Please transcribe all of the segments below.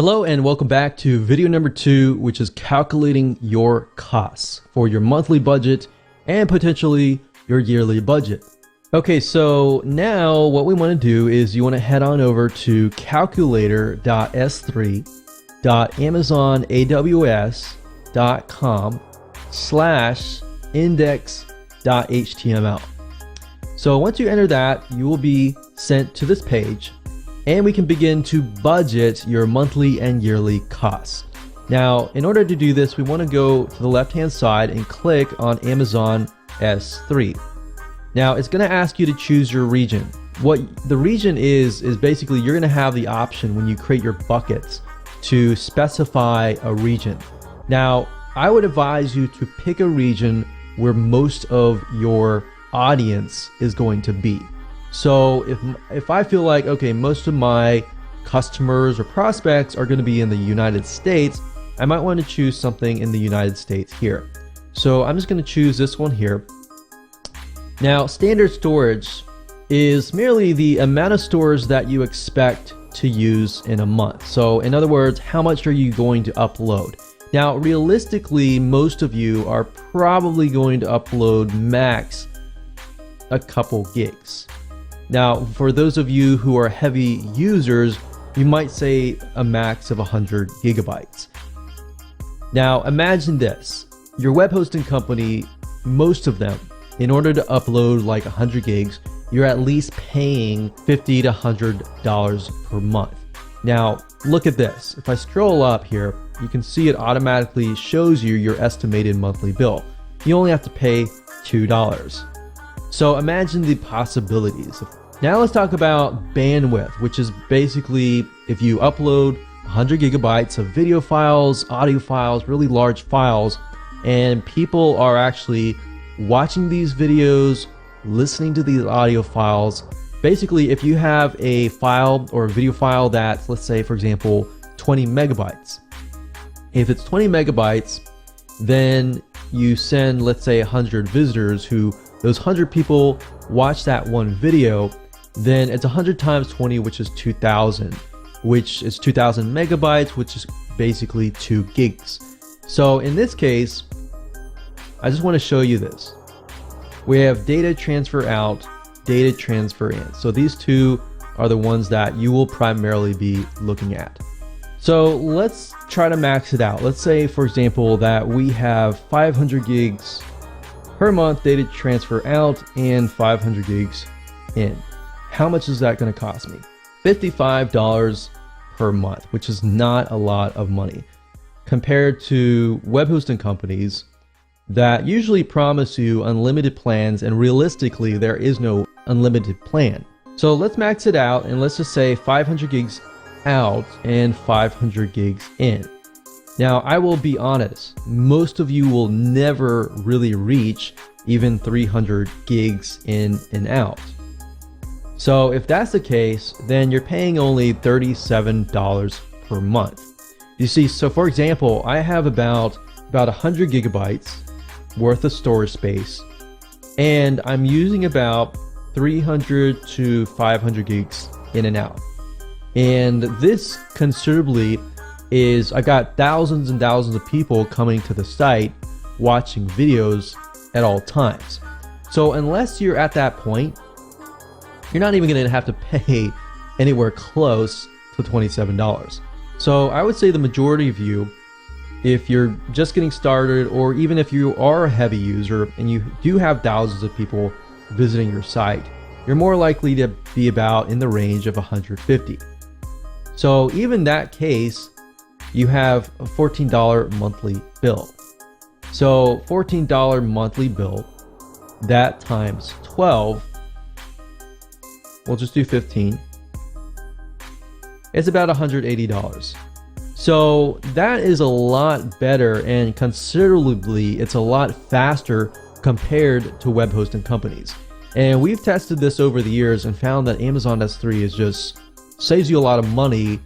Hello and welcome back to video number 2, which is calculating your costs for your monthly budget and potentially your yearly budget. Okay, so now what we want to do is you want to head on over to calculator.s3.amazon.aws.com/index.html. So once you enter that, you will be sent to this page and we can begin to budget your monthly and yearly costs. Now, in order to do this, we want to go to the left-hand side and click on Amazon S3. Now, it's going to ask you to choose your region. What the region is basically you're going to have the option when you create your buckets to specify a region. Now, I would advise you to pick a region where most of your audience is going to be. So if I feel like, okay, most of my customers or prospects are going to be in the United States, I might want to choose something in the United States here. So I'm just going to choose this one here. Now, standard storage is merely the amount of stores that you expect to use in a month. So in other words, how much are you going to upload? Now, realistically, most of you are probably going to upload max a couple gigs. Now, for those of you who are heavy users, you might say a max of 100 gigabytes. Now, imagine this. Your web hosting company, most of them, in order to upload like 100 gigs, you're at least paying $50 to $100 per month. Now, look at this. If I scroll up here, you can see it automatically shows you your estimated monthly bill. You only have to pay $2. So imagine the possibilities. Now let's talk about bandwidth, which is basically if you upload 100 gigabytes of video files, audio files, really large files, and people are actually watching these videos, listening to these audio files. Basically, if you have a file or a video file that's, let's say, for example, 20 megabytes. If it's 20 megabytes, then you send, let's say, 100 visitors who those 100 people watch that one video, then it's 100 times 20, which is 2,000, which is 2,000 megabytes, which is basically 2 gigs. So in this case, I just want to show you this. We have data transfer out, data transfer in. So these two are the ones that you will primarily be looking at. So let's try to max it out. Let's say, for example, that we have 500 gigs per month data transfer out and 500 gigs in. How much is that going to cost me? $55 per month, which is not a lot of money compared to web hosting companies that usually promise you unlimited plans, and realistically there is no unlimited plan. So let's max it out and let's just say 500 gigs out and 500 gigs in. Now, I will be honest, most of you will never really reach even 300 gigs in and out. So if that's the case, then you're paying only $37 per month. You see, so for example, I have about 100 gigabytes worth of storage space, and I'm using about 300 to 500 gigs in and out. And this considerably is, I got thousands and thousands of people coming to the site watching videos at all times. So unless you're at that point, you're not even going to have to pay anywhere close to $27. So I would say the majority of you, if you're just getting started, or even if you are a heavy user and you do have thousands of people visiting your site, you're more likely to be about in the range of 150. So even that case, you have a $14 monthly bill. So $14 monthly bill, that times 12, we'll just do 15. It's about $180. So that is a lot better, and considerably, it's a lot faster compared to web hosting companies. And we've tested this over the years and found that Amazon S3 is just saves you a lot of money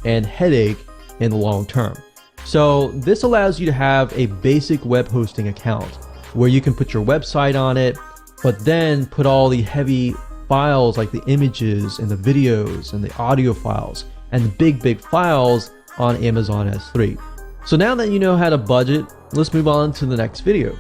and headache in the long term. So this allows you to have a basic web hosting account where you can put your website on it, but then put all the heavy files like the images and the videos and the audio files and the big files on Amazon S3. So now that you know how to budget, let's move on to the next video.